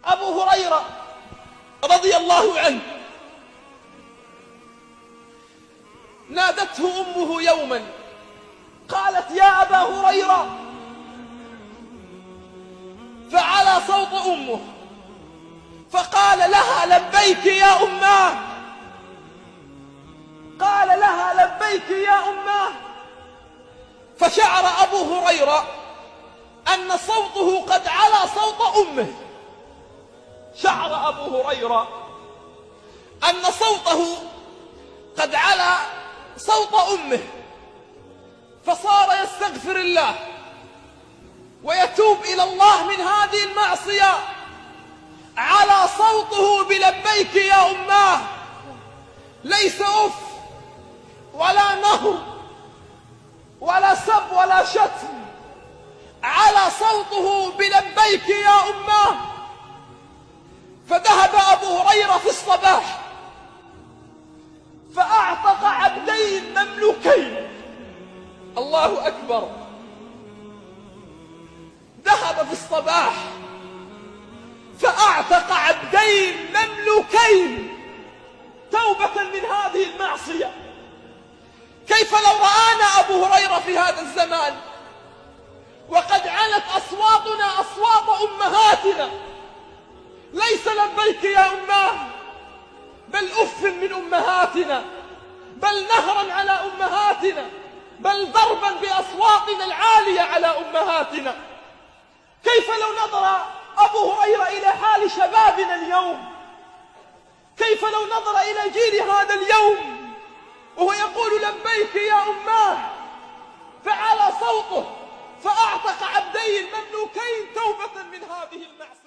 أبو هريرة رضي الله عنه نادته أمه يوما قالت: يا أبا هريرة. فعلى صوت أمه فقال لها: لبيك يا أماه. قال لها: لبيك يا أماه. فشعر أبو هريرة أن صوته قد علا صوت أمه. شعر أبو هريرة أن صوته قد علا صوت أمه، فصار يستغفر الله ويتوب إلى الله من هذه المعصية. على صوته بلبيك يا أماه، ليس أف ولا نهر ولا سب ولا شتم، على صوته بلبيك يا أماه. فذهب أبو هريرة في الصباح فأعتق عبدين مملوكين. الله أكبر. ذهب في الصباح فأعتق عبدين مملوكين توبة من هذه المعصية. كيف لو رآنا أبو هريرة في هذا الزمان وقد علت أصواتنا أصوات أمهاتنا، ليس لبيك يا أماه، بل أف من أمهاتنا، بل نهرا على أمهاتنا، بل ضربا بأصواتنا العالية على أمهاتنا. كيف لو نظر أبو هريرة إلى حال شبابنا اليوم؟ كيف لو نظر إلى جيل هذا اليوم وهو يقول: لبيك يا أماه، فعلى صوته فأعتق عبدين مملوكين توبة من هذه المعصية.